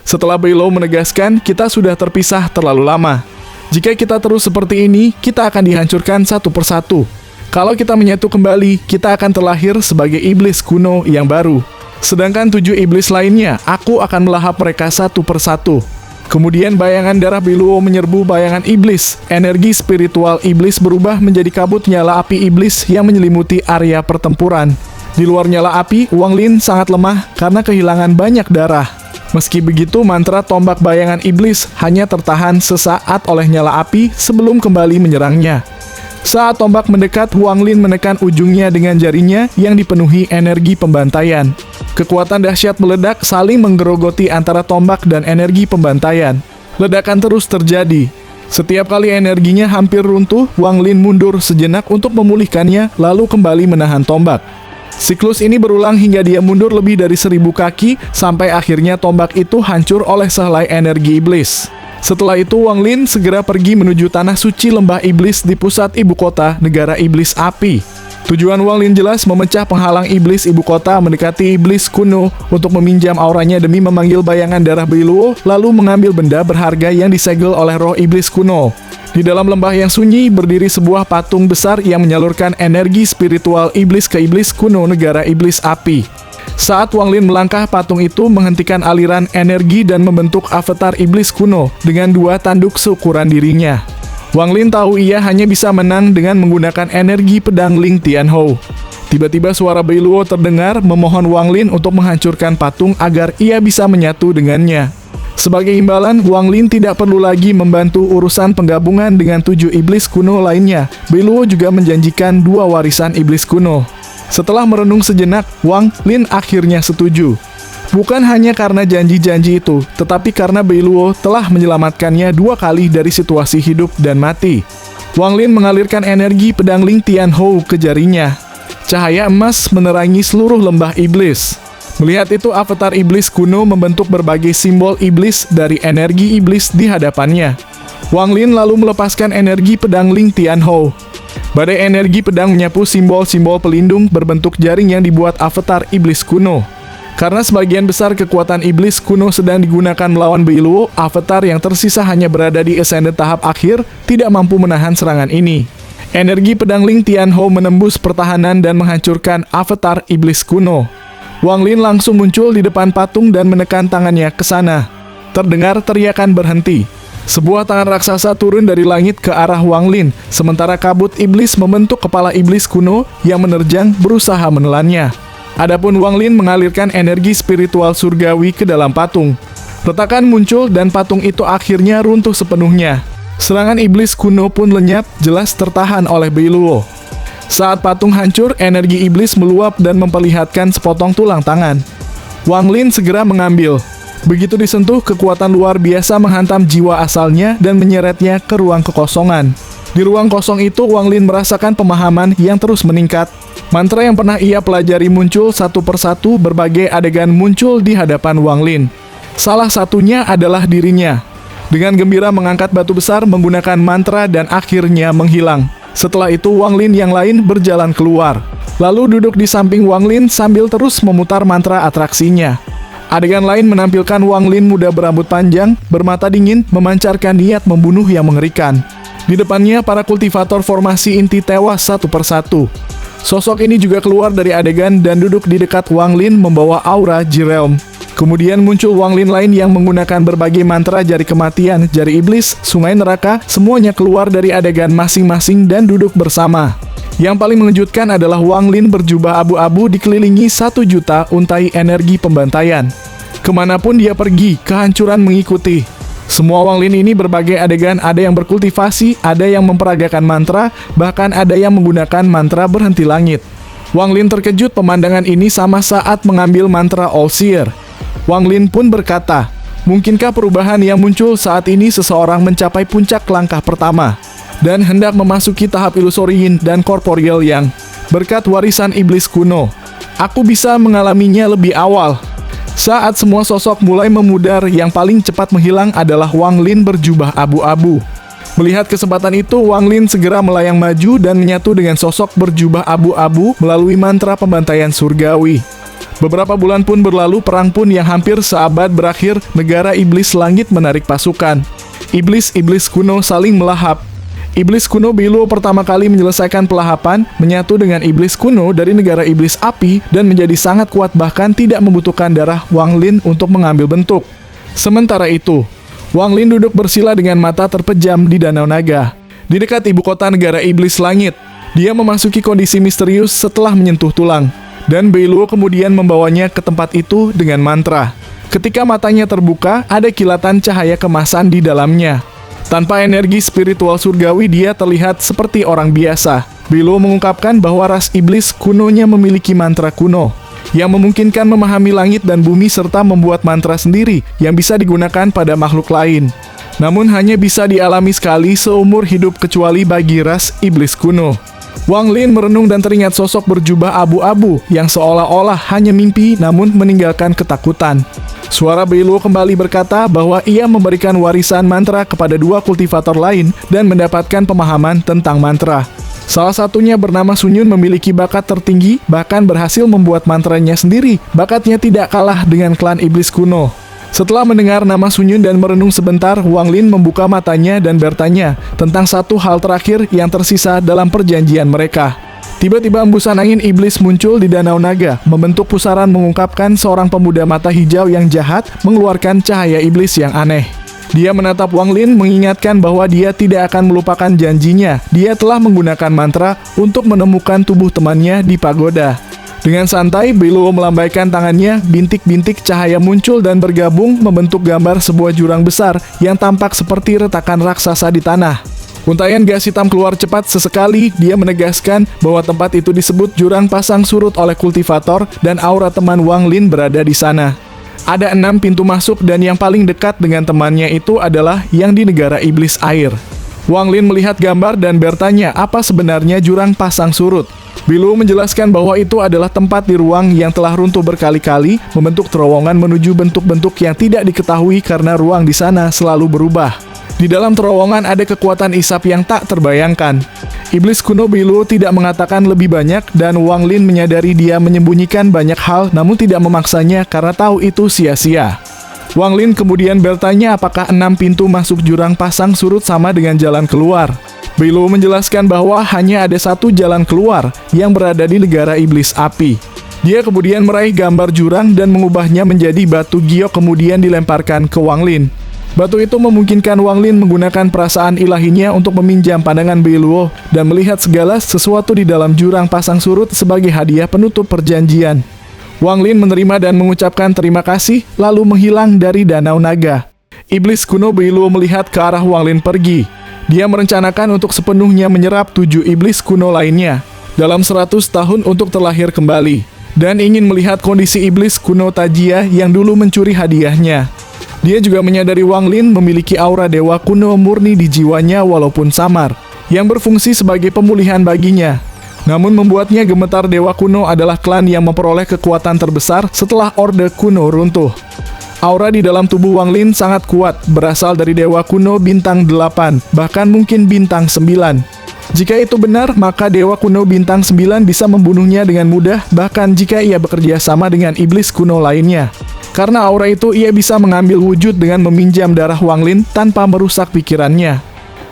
Setelah Beilou menegaskan, kita sudah terpisah terlalu lama. Jika kita terus seperti ini, kita akan dihancurkan satu persatu. Kalau kita menyatu kembali, kita akan terlahir sebagai iblis kuno yang baru. Sedangkan 7 iblis lainnya, aku akan melahap mereka satu persatu. Kemudian bayangan darah Beilou menyerbu bayangan iblis. Energi spiritual iblis berubah menjadi kabut nyala api iblis yang menyelimuti area pertempuran. Di luar nyala api, Wang Lin sangat lemah karena kehilangan banyak darah. Meski begitu, mantra tombak bayangan iblis hanya tertahan sesaat oleh nyala api sebelum kembali menyerangnya. Saat tombak mendekat, Wang Lin menekan ujungnya dengan jarinya yang dipenuhi energi pembantaian. Kekuatan dahsyat meledak saling menggerogoti antara tombak dan energi pembantaian. Ledakan terus terjadi. Setiap kali energinya hampir runtuh, Wang Lin mundur sejenak untuk memulihkannya lalu kembali menahan tombak. Siklus ini berulang hingga dia mundur lebih dari 1000 kaki, sampai akhirnya tombak itu hancur oleh sehelai energi iblis. Setelah itu, Wang Lin segera pergi menuju tanah suci lembah iblis di pusat ibu kota negara iblis api. Tujuan Wang Lin jelas memecah penghalang iblis ibu kota mendekati iblis kuno untuk meminjam auranya demi memanggil bayangan darah Beilou, lalu mengambil benda berharga yang disegel oleh roh iblis kuno. Di dalam lembah yang sunyi berdiri sebuah patung besar yang menyalurkan energi spiritual iblis ke iblis kuno negara iblis api. Saat Wang Lin melangkah, patung itu menghentikan aliran energi dan membentuk avatar iblis kuno dengan 2 tanduk seukuran dirinya. Wang Lin tahu ia hanya bisa menang dengan menggunakan energi pedang Ling Tianhou. Tiba-tiba suara Beilou terdengar memohon Wang Lin untuk menghancurkan patung agar ia bisa menyatu dengannya. Sebagai imbalan, Wang Lin tidak perlu lagi membantu urusan penggabungan dengan 7 iblis kuno lainnya. Beilou juga menjanjikan 2 warisan iblis kuno. Setelah merenung sejenak, Wang Lin akhirnya setuju. Bukan hanya karena janji-janji itu, tetapi karena Beilou telah menyelamatkannya 2 kali dari situasi hidup dan mati. Wang Lin mengalirkan energi pedang Ling Tianhou ke jarinya. Cahaya emas menerangi seluruh lembah iblis. Melihat itu, avatar iblis kuno membentuk berbagai simbol iblis dari energi iblis di hadapannya. Wang Lin lalu melepaskan energi pedang Ling Tianhou. Badai energi pedang menyapu simbol-simbol pelindung berbentuk jaring yang dibuat avatar iblis kuno. Karena sebagian besar kekuatan iblis kuno sedang digunakan melawan Beilou, avatar yang tersisa hanya berada di ascendant tahap akhir, tidak mampu menahan serangan ini. Energi pedang Ling Tianhou menembus pertahanan dan menghancurkan avatar iblis kuno. Wang Lin langsung muncul di depan patung dan menekan tangannya ke sana. Terdengar teriakan berhenti. Sebuah tangan raksasa turun dari langit ke arah Wang Lin, sementara kabut iblis membentuk kepala iblis kuno yang menerjang berusaha menelannya. Adapun Wang Lin mengalirkan energi spiritual surgawi ke dalam patung. Retakan muncul dan patung itu akhirnya runtuh sepenuhnya. Serangan iblis kuno pun lenyap, jelas tertahan oleh Beilou. Saat patung hancur, energi iblis meluap dan memperlihatkan sepotong tulang tangan. Wang Lin segera mengambil. Begitu disentuh, kekuatan luar biasa menghantam jiwa asalnya dan menyeretnya ke ruang kekosongan. Di ruang kosong itu, Wang Lin merasakan pemahaman yang terus meningkat. Mantra yang pernah ia pelajari muncul satu persatu, berbagai adegan muncul di hadapan Wang Lin. Salah satunya adalah dirinya. Dengan gembira mengangkat batu besar menggunakan mantra dan akhirnya menghilang. Setelah itu, Wang Lin yang lain berjalan keluar. Lalu duduk di samping Wang Lin sambil terus memutar mantra atraksinya. Adegan lain menampilkan Wang Lin muda berambut panjang, bermata dingin, memancarkan niat membunuh yang mengerikan. Di depannya, para kultivator formasi inti tewas satu persatu. Sosok ini juga keluar dari adegan dan duduk di dekat Wang Lin membawa aura Ji-Realm. Kemudian muncul Wang Lin lain yang menggunakan berbagai mantra jari kematian, jari iblis, sungai neraka, semuanya keluar dari adegan masing-masing dan duduk bersama. Yang paling mengejutkan adalah Wang Lin berjubah abu-abu dikelilingi 1 juta untai energi pembantaian. Kemanapun dia pergi, kehancuran mengikuti. Semua Wang Lin ini berbagai adegan, ada yang berkultivasi, ada yang memperagakan mantra, bahkan ada yang menggunakan mantra berhenti langit. Wang Lin terkejut pemandangan ini sama saat mengambil mantra All Seer. Wang Lin pun berkata, mungkinkah perubahan yang muncul saat ini seseorang mencapai puncak langkah pertama dan hendak memasuki tahap ilusoriin dan korporeal yang berkat warisan iblis kuno. Aku bisa mengalaminya lebih awal. Saat semua sosok mulai memudar, yang paling cepat menghilang adalah Wang Lin berjubah abu-abu. Melihat kesempatan itu, Wang Lin segera melayang maju dan menyatu dengan sosok berjubah abu-abu melalui mantra pembantaian surgawi. Beberapa bulan pun berlalu, perang pun yang hampir seabad berakhir, negara iblis langit menarik pasukan. Iblis-iblis kuno saling melahap. Iblis kuno Beluo pertama kali menyelesaikan pelahapan, menyatu dengan iblis kuno dari negara iblis api, dan menjadi sangat kuat bahkan tidak membutuhkan darah Wang Lin untuk mengambil bentuk. Sementara itu, Wang Lin duduk bersila dengan mata terpejam di Danau Naga, di dekat ibu kota negara iblis langit. Dia memasuki kondisi misterius setelah menyentuh tulang, dan Beluo kemudian membawanya ke tempat itu dengan mantra. Ketika matanya terbuka, ada kilatan cahaya kemasan di dalamnya. Tanpa energi spiritual surgawi, dia terlihat seperti orang biasa. Beluo mengungkapkan bahwa ras iblis kunonya memiliki mantra kuno yang memungkinkan memahami langit dan bumi serta membuat mantra sendiri yang bisa digunakan pada makhluk lain. Namun hanya bisa dialami sekali seumur hidup kecuali bagi ras iblis kuno. Wang Lin merenung dan teringat sosok berjubah abu-abu yang seolah-olah hanya mimpi namun meninggalkan ketakutan. Suara Beluo kembali berkata bahwa ia memberikan warisan mantra kepada 2 kultivator lain dan mendapatkan pemahaman tentang mantra. Salah satunya bernama Sunyun memiliki bakat tertinggi, bahkan berhasil membuat mantranya sendiri. Bakatnya tidak kalah dengan klan iblis kuno. Setelah mendengar nama Sunyun dan merenung sebentar, Wang Lin membuka matanya dan bertanya tentang satu hal terakhir yang tersisa dalam perjanjian mereka. Tiba-tiba embusan angin iblis muncul di Danau Naga, membentuk pusaran mengungkapkan seorang pemuda mata hijau yang jahat mengeluarkan cahaya iblis yang aneh. Dia menatap Wang Lin mengingatkan bahwa dia tidak akan melupakan janjinya. Dia telah menggunakan mantra untuk menemukan tubuh temannya di pagoda. Dengan santai, Beluo melambaikan tangannya, bintik-bintik cahaya muncul dan bergabung membentuk gambar sebuah jurang besar yang tampak seperti retakan raksasa di tanah. Untaian gas hitam keluar cepat sesekali. Dia menegaskan bahwa tempat itu disebut jurang pasang surut oleh kultivator dan aura teman Wang Lin berada di sana. Ada 6 pintu masuk dan yang paling dekat dengan temannya itu adalah yang di negara iblis air. Wang Lin melihat gambar dan bertanya apa sebenarnya jurang pasang surut. Beluo menjelaskan bahwa itu adalah tempat di ruang yang telah runtuh berkali-kali, membentuk terowongan menuju bentuk-bentuk yang tidak diketahui karena ruang di sana selalu berubah. Di dalam terowongan ada kekuatan isap yang tak terbayangkan. Iblis kuno Beluo tidak mengatakan lebih banyak dan Wang Lin menyadari dia menyembunyikan banyak hal namun tidak memaksanya karena tahu itu sia-sia. Wang Lin kemudian bertanya apakah 6 pintu masuk jurang pasang surut sama dengan jalan keluar. Beluo menjelaskan bahwa hanya ada satu jalan keluar yang berada di negara iblis api. Dia kemudian meraih gambar jurang dan mengubahnya menjadi batu giok kemudian dilemparkan ke Wang Lin. Batu itu memungkinkan Wang Lin menggunakan perasaan ilahinya untuk meminjam pandangan Beluo dan melihat segala sesuatu di dalam jurang pasang surut sebagai hadiah penutup perjanjian. Wang Lin menerima dan mengucapkan terima kasih, lalu menghilang dari Danau Naga. Iblis kuno Beluo melihat ke arah Wang Lin pergi. Dia merencanakan untuk sepenuhnya menyerap 7 iblis kuno lainnya dalam 100 tahun untuk terlahir kembali, dan ingin melihat kondisi iblis kuno Tajia yang dulu mencuri hadiahnya. Dia juga menyadari Wang Lin memiliki aura dewa kuno murni di jiwanya walaupun samar, yang berfungsi sebagai pemulihan baginya. Namun membuatnya gemetar dewa kuno adalah klan yang memperoleh kekuatan terbesar setelah Orde Kuno runtuh. Aura di dalam tubuh Wang Lin sangat kuat, berasal dari dewa kuno bintang 8, bahkan mungkin bintang 9. Jika itu benar, maka dewa kuno bintang 9 bisa membunuhnya dengan mudah, bahkan jika ia bekerja sama dengan iblis kuno lainnya. Karena aura itu, ia bisa mengambil wujud dengan meminjam darah Wang Lin tanpa merusak pikirannya.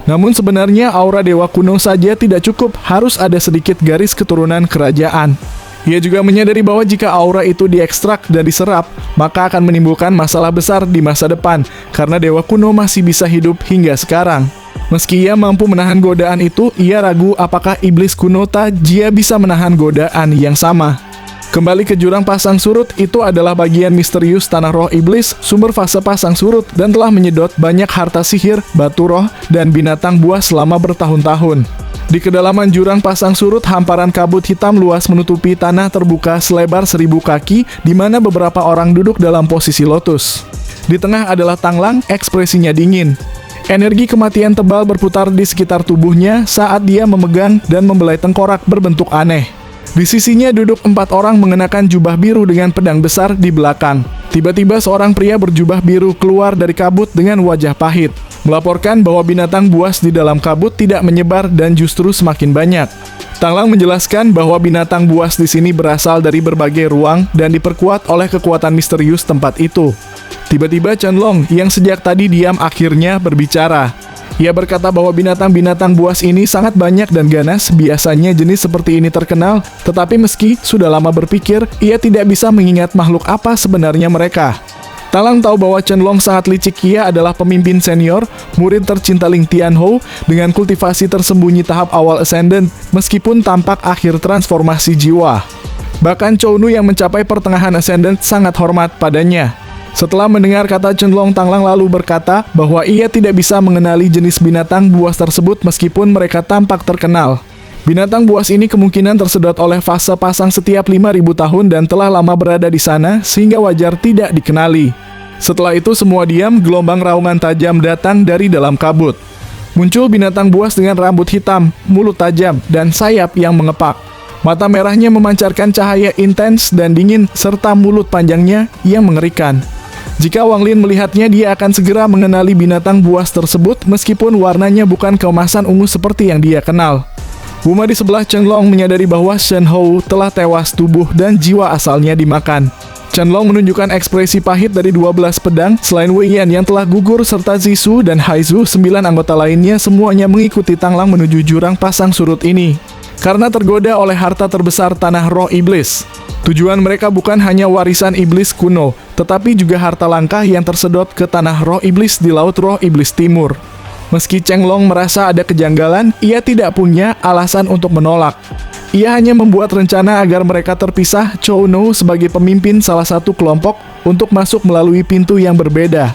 Namun sebenarnya aura dewa kuno saja tidak cukup, harus ada sedikit garis keturunan kerajaan. Ia juga menyadari bahwa jika aura itu diekstrak dan diserap, maka akan menimbulkan masalah besar di masa depan, karena dewa kuno masih bisa hidup hingga sekarang. Meski ia mampu menahan godaan itu, ia ragu apakah iblis kuno Tajia bisa menahan godaan yang sama. Kembali ke jurang pasang surut, itu adalah bagian misterius tanah roh iblis, sumber fase pasang surut, dan telah menyedot banyak harta sihir, batu roh, dan binatang buah selama bertahun-tahun. Di kedalaman jurang pasang surut, hamparan kabut hitam luas menutupi tanah terbuka selebar 1000 kaki, di mana beberapa orang duduk dalam posisi lotus. Di tengah adalah Tanglang, ekspresinya dingin. Energi kematian tebal berputar di sekitar tubuhnya saat dia memegang dan membelai tengkorak berbentuk aneh. Di sisinya duduk 4 orang mengenakan jubah biru dengan pedang besar di belakang. Tiba-tiba seorang pria berjubah biru keluar dari kabut dengan wajah pahit, melaporkan bahwa binatang buas di dalam kabut tidak menyebar dan justru semakin banyak. Tanglang menjelaskan bahwa binatang buas di sini berasal dari berbagai ruang dan diperkuat oleh kekuatan misterius tempat itu. Tiba-tiba Chenlong yang sejak tadi diam akhirnya berbicara. Ia berkata bahwa binatang-binatang buas ini sangat banyak dan ganas, biasanya jenis seperti ini terkenal, tetapi meski sudah lama berpikir, ia tidak bisa mengingat makhluk apa sebenarnya mereka. Tanglang tahu bahwa Chenlong sangat licik, ia adalah pemimpin senior, murid tercinta Ling Tianhou, dengan kultivasi tersembunyi tahap awal Ascendant, meskipun tampak akhir transformasi jiwa. Bahkan Chou Nu yang mencapai pertengahan Ascendant sangat hormat padanya. Setelah mendengar kata Chenlong, Tanglang lalu berkata bahwa ia tidak bisa mengenali jenis binatang buas tersebut meskipun mereka tampak terkenal. Binatang buas ini kemungkinan tersedot oleh fase pasang setiap 5.000 tahun dan telah lama berada di sana sehingga wajar tidak dikenali. Setelah itu semua diam, gelombang raungan tajam datang dari dalam kabut. Muncul binatang buas dengan rambut hitam, mulut tajam, dan sayap yang mengepak. Mata merahnya memancarkan cahaya intens dan dingin serta mulut panjangnya yang mengerikan. Jika Wang Lin melihatnya, dia akan segera mengenali binatang buas tersebut meskipun warnanya bukan keemasan ungu seperti yang dia kenal. Wuma di sebelah Chenlong menyadari bahwa Shen Hou telah tewas, tubuh dan jiwa asalnya dimakan. Chenlong menunjukkan ekspresi pahit dari 12 pedang, selain Wei Yan yang telah gugur serta Zisu dan Haizu, 9 anggota lainnya semuanya mengikuti Tanglang menuju jurang pasang surut ini. Karena tergoda oleh harta terbesar tanah roh iblis. Tujuan mereka bukan hanya warisan iblis kuno, tetapi juga harta langka yang tersedot ke tanah roh iblis di Laut Roh Iblis Timur. Meski Chenlong merasa ada kejanggalan, ia tidak punya alasan untuk menolak. Ia hanya membuat rencana agar mereka terpisah, Chou Nu sebagai pemimpin salah satu kelompok untuk masuk melalui pintu yang berbeda,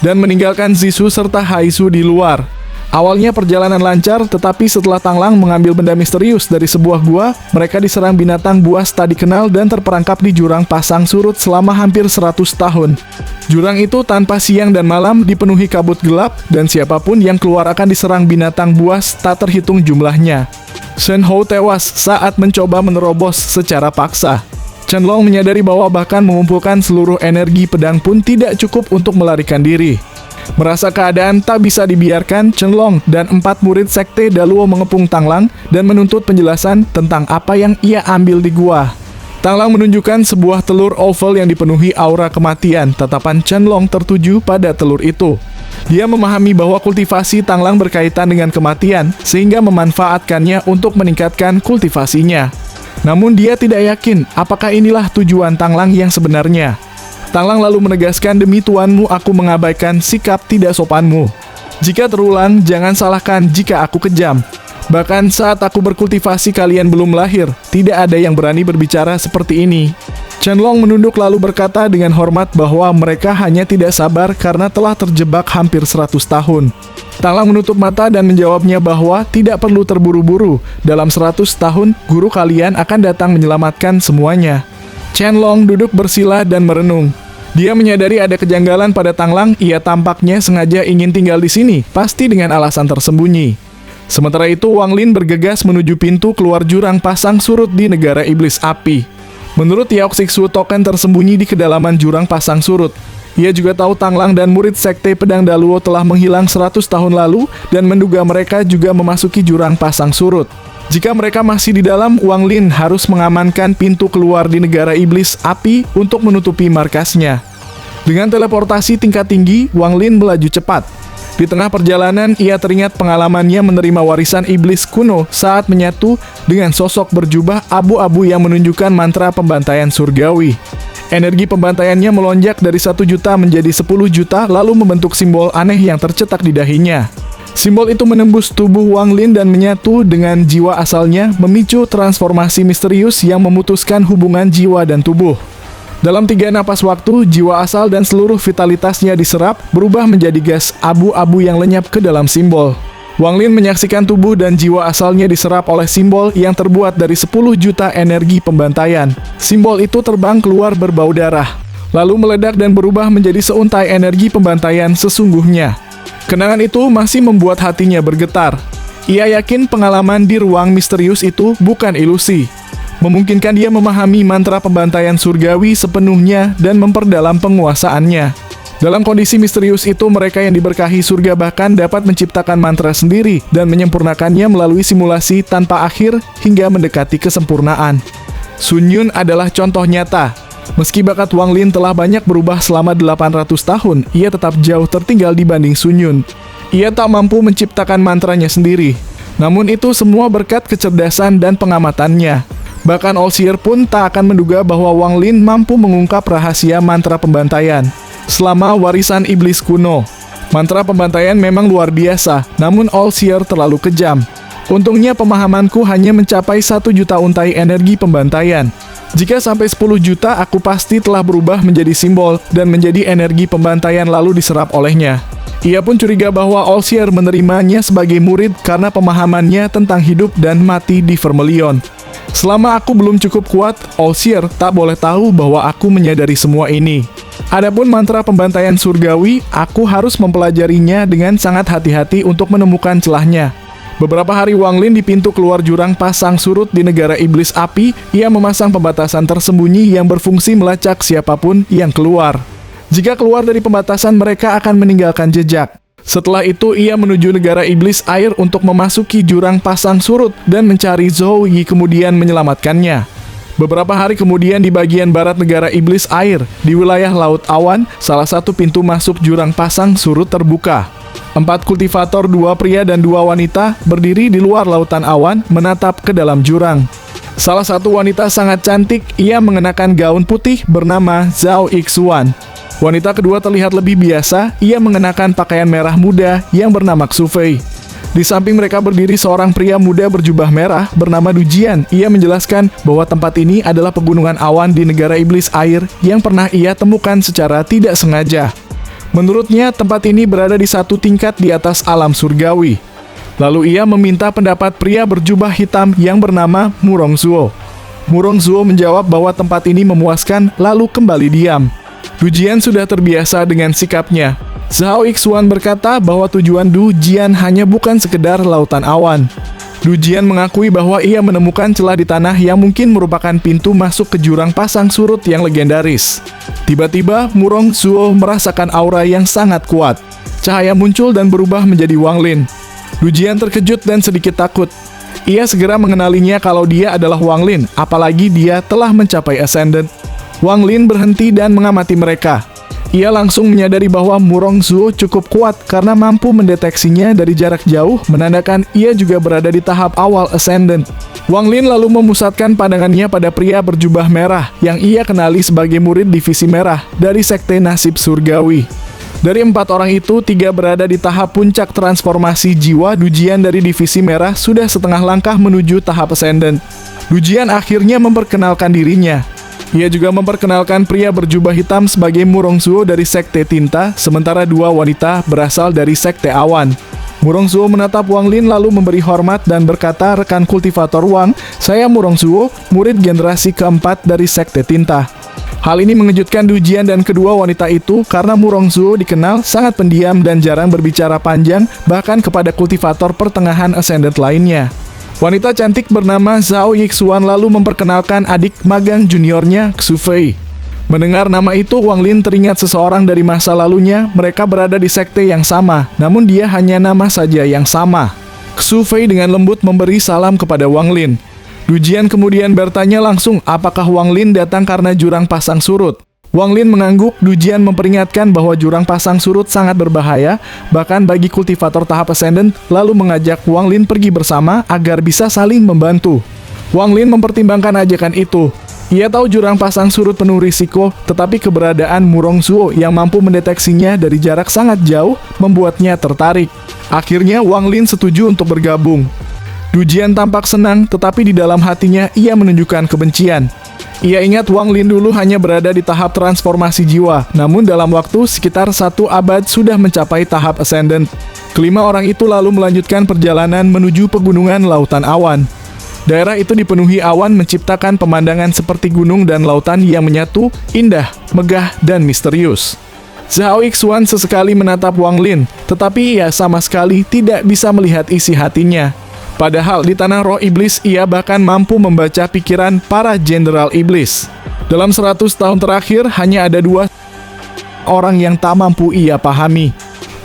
dan meninggalkan Zisu serta Haizu di luar. Awalnya perjalanan lancar, tetapi setelah Tanglang mengambil benda misterius dari sebuah gua, mereka diserang binatang buas tak dikenal dan terperangkap di jurang pasang surut selama hampir 100 tahun. Jurang itu tanpa siang dan malam dipenuhi kabut gelap, dan siapapun yang keluar akan diserang binatang buas tak terhitung jumlahnya. Shen Hou tewas saat mencoba menerobos secara paksa. Chenlong menyadari bahwa bahkan mengumpulkan seluruh energi pedang pun tidak cukup untuk melarikan diri. Merasa keadaan tak bisa dibiarkan, Chenlong dan 4 murid sekte Daluo mengepung Tanglang dan menuntut penjelasan tentang apa yang ia ambil di gua. Tanglang menunjukkan sebuah telur oval yang dipenuhi aura kematian. Tatapan Chenlong tertuju pada telur itu. Dia memahami bahwa kultivasi Tanglang berkaitan dengan kematian, sehingga memanfaatkannya untuk meningkatkan kultivasinya. Namun dia tidak yakin apakah inilah tujuan Tanglang yang sebenarnya. Tanglang lalu menegaskan, demi tuanmu aku mengabaikan sikap tidak sopanmu. Jika terulang, jangan salahkan jika aku kejam. Bahkan saat aku berkultivasi kalian belum lahir, tidak ada yang berani berbicara seperti ini. Chenlong menunduk lalu berkata dengan hormat bahwa mereka hanya tidak sabar karena telah terjebak hampir 100 tahun. Tanglang menutup mata dan menjawabnya bahwa tidak perlu terburu-buru. Dalam 100 tahun, guru kalian akan datang menyelamatkan semuanya. Chenlong duduk bersila dan merenung. Dia menyadari ada kejanggalan pada Tanglang, ia tampaknya sengaja ingin tinggal di sini, pasti dengan alasan tersembunyi. Sementara itu, Wang Lin bergegas menuju pintu keluar jurang pasang surut di negara iblis api. Menurut Yaok Siksu, token tersembunyi di kedalaman jurang pasang surut. Ia juga tahu Tanglang dan murid sekte pedang Daluo telah menghilang 100 tahun lalu dan menduga mereka juga memasuki jurang pasang surut. Jika mereka masih di dalam, Wang Lin harus mengamankan pintu keluar di negara iblis api untuk menutupi markasnya. Dengan teleportasi tingkat tinggi, Wang Lin melaju cepat. Di tengah perjalanan, ia teringat pengalamannya menerima warisan iblis kuno saat menyatu dengan sosok berjubah abu-abu yang menunjukkan mantra pembantaian surgawi. Energi pembantaiannya melonjak dari 1 juta menjadi 10 juta lalu membentuk simbol aneh yang tercetak di dahinya. Simbol itu menembus tubuh Wang Lin dan menyatu dengan jiwa asalnya, memicu transformasi misterius yang memutuskan hubungan jiwa dan tubuh. Dalam 3 napas waktu, jiwa asal dan seluruh vitalitasnya diserap, berubah menjadi gas abu-abu yang lenyap ke dalam simbol. Wang Lin menyaksikan tubuh dan jiwa asalnya diserap oleh simbol yang terbuat dari 10 juta energi pembantaian. Simbol itu terbang keluar berbau darah, lalu meledak dan berubah menjadi seuntai energi pembantaian sesungguhnya. Kenangan itu masih membuat hatinya bergetar. Ia yakin pengalaman di ruang misterius itu bukan ilusi. memungkinkan dia memahami mantra pembantaian surgawi sepenuhnya dan memperdalam penguasaannya. Dalam kondisi misterius itu, mereka yang diberkahi surga bahkan dapat menciptakan mantra sendiri dan menyempurnakannya melalui simulasi tanpa akhir hingga mendekati kesempurnaan. Sun Yun adalah contoh nyata. Meski bakat Wang Lin telah banyak berubah selama 800 tahun, ia tetap jauh tertinggal dibanding Sun Yun. Ia tak mampu menciptakan mantranya sendiri. Namun itu semua berkat kecerdasan dan pengamatannya. Bahkan All Seer pun tak akan menduga bahwa Wang Lin mampu mengungkap rahasia mantra pembantaian selama warisan iblis kuno. Mantra pembantaian memang luar biasa, namun All Seer terlalu kejam. Untungnya pemahamanku hanya mencapai 1 juta untai energi pembantaian. Jika sampai 10 juta, aku pasti telah berubah menjadi simbol dan menjadi energi pembantaian lalu diserap olehnya. Ia pun curiga bahwa All Seer menerimanya sebagai murid karena pemahamannya tentang hidup dan mati di Vermilion. Selama aku belum cukup kuat, All Seer tak boleh tahu bahwa aku menyadari semua ini. Adapun mantra pembantaian surgawi, aku harus mempelajarinya dengan sangat hati-hati untuk menemukan celahnya. Beberapa hari Wang Lin di pintu keluar jurang pasang surut di negara iblis api, ia memasang pembatasan tersembunyi yang berfungsi melacak siapapun yang keluar. Jika keluar dari pembatasan, mereka akan meninggalkan jejak. Setelah itu, ia menuju negara iblis air untuk memasuki jurang pasang surut dan mencari Zhou Yi kemudian menyelamatkannya. Beberapa hari kemudian di bagian barat negara iblis air, di wilayah Laut Awan, salah satu pintu masuk jurang pasang surut terbuka. 4 kultivator, 2 pria dan 2 wanita, berdiri di luar lautan awan menatap ke dalam jurang. Salah satu wanita sangat cantik, ia mengenakan gaun putih bernama Zhao Ixuan. Wanita kedua terlihat lebih biasa, ia mengenakan pakaian merah muda yang bernama Xu Fei. Di samping mereka berdiri seorang pria muda berjubah merah bernama Du Jian. Ia menjelaskan bahwa tempat ini adalah pegunungan awan di negara iblis air yang pernah ia temukan secara tidak sengaja. Menurutnya, tempat ini berada di satu tingkat di atas alam surgawi. Lalu ia meminta pendapat pria berjubah hitam yang bernama Murong Zuo. Murong Zuo menjawab bahwa tempat ini memuaskan, lalu kembali diam. Du Jian sudah terbiasa dengan sikapnya. Zhao Ixuan berkata bahwa tujuan Du Jian hanya bukan sekedar lautan awan. Du Jian mengakui bahwa ia menemukan celah di tanah yang mungkin merupakan pintu masuk ke jurang pasang surut yang legendaris. Tiba-tiba, Murong Zuo merasakan aura yang sangat kuat. Cahaya muncul dan berubah menjadi Wang Lin. Du Jian terkejut dan sedikit takut. Ia segera mengenalinya kalau dia adalah Wang Lin, apalagi dia telah mencapai Ascendant. Wang Lin berhenti dan mengamati mereka. Ia langsung menyadari bahwa Murong Zuo cukup kuat karena mampu mendeteksinya dari jarak jauh, menandakan ia juga berada di tahap awal Ascendant. Wang Lin lalu memusatkan pandangannya pada pria berjubah merah yang ia kenali sebagai murid divisi merah dari Sekte Nasib Surgawi. Dari 4 orang itu, 3 berada di tahap puncak transformasi jiwa. Du Jian dari divisi merah sudah setengah langkah menuju tahap Ascendant. Du Jian akhirnya memperkenalkan dirinya. Ia juga memperkenalkan pria berjubah hitam sebagai Murong Zuo dari Sekte Tinta, sementara 2 wanita berasal dari Sekte Awan. Murong Zuo menatap Wang Lin lalu memberi hormat dan berkata, "Rekan kultivator Wang, saya Murong Zuo, murid generasi keempat dari Sekte Tinta." Hal ini mengejutkan Du Jian dan kedua wanita itu karena Murong Zuo dikenal sangat pendiam dan jarang berbicara panjang, bahkan kepada kultivator pertengahan Ascendant lainnya. Wanita cantik bernama Zhao Ixuan lalu memperkenalkan adik magang juniornya, Xu Fei. Mendengar nama itu, Wang Lin teringat seseorang dari masa lalunya. Mereka berada di sekte yang sama, namun dia hanya nama saja yang sama. Xu Fei dengan lembut memberi salam kepada Wang Lin. Du Jian kemudian bertanya langsung apakah Wang Lin datang karena jurang pasang surut. Wang Lin mengangguk. Du Jian memperingatkan bahwa jurang pasang surut sangat berbahaya, bahkan bagi kultivator tahap Ascendant, lalu mengajak Wang Lin pergi bersama agar bisa saling membantu. Wang Lin mempertimbangkan ajakan itu. Ia tahu jurang pasang surut penuh risiko, tetapi keberadaan Murong Zuo yang mampu mendeteksinya dari jarak sangat jauh membuatnya tertarik. Akhirnya Wang Lin setuju untuk bergabung. Du Jian tampak senang, tetapi di dalam hatinya ia menunjukkan kebencian. Ia ingat Wang Lin dulu hanya berada di tahap transformasi jiwa, namun dalam waktu sekitar 1 abad sudah mencapai tahap Ascendant. Kelima orang itu lalu melanjutkan perjalanan menuju pegunungan lautan awan. Daerah itu dipenuhi awan menciptakan pemandangan seperti gunung dan lautan yang menyatu, indah, megah, dan misterius. Zhao Ixuan sesekali menatap Wang Lin, tetapi ia sama sekali tidak bisa melihat isi hatinya. Padahal di tanah roh iblis, ia bahkan mampu membaca pikiran para jenderal iblis. Dalam 100 tahun terakhir, hanya ada 2 orang yang tak mampu ia pahami.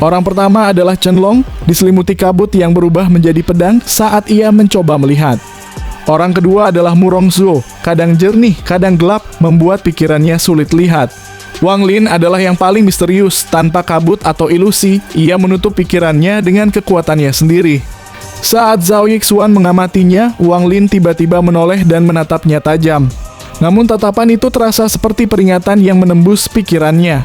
Orang pertama adalah Chen-Long, diselimuti kabut yang berubah menjadi pedang saat ia mencoba melihat. Orang kedua adalah Murong-Zuo, kadang jernih, kadang gelap, membuat pikirannya sulit lihat. Wang Lin adalah yang paling misterius, tanpa kabut atau ilusi, ia menutup pikirannya dengan kekuatannya sendiri. Saat Zhao Yixuan mengamatinya, Wang Lin tiba-tiba menoleh dan menatapnya tajam. Namun tatapan itu terasa seperti peringatan yang menembus pikirannya.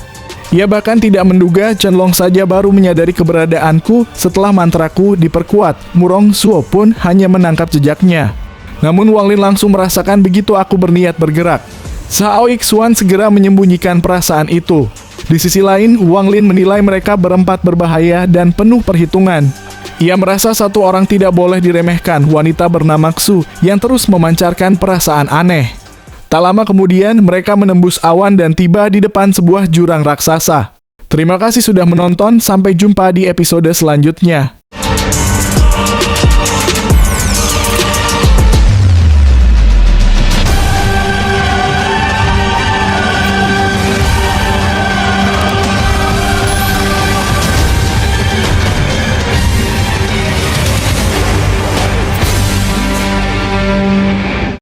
Ia bahkan tidak menduga Chen-Long saja baru menyadari keberadaanku setelah mantraku diperkuat. Murong-Zuo pun hanya menangkap jejaknya. Namun Wang Lin langsung merasakan begitu aku berniat bergerak. Zhao Yixuan segera menyembunyikan perasaan itu. Di sisi lain, Wang Lin menilai mereka berempat berbahaya dan penuh perhitungan. Ia merasa satu orang tidak boleh diremehkan, wanita bernama Xu yang terus memancarkan perasaan aneh. Tak lama kemudian, mereka menembus awan dan tiba di depan sebuah jurang raksasa. Terima kasih sudah menonton, sampai jumpa di episode selanjutnya.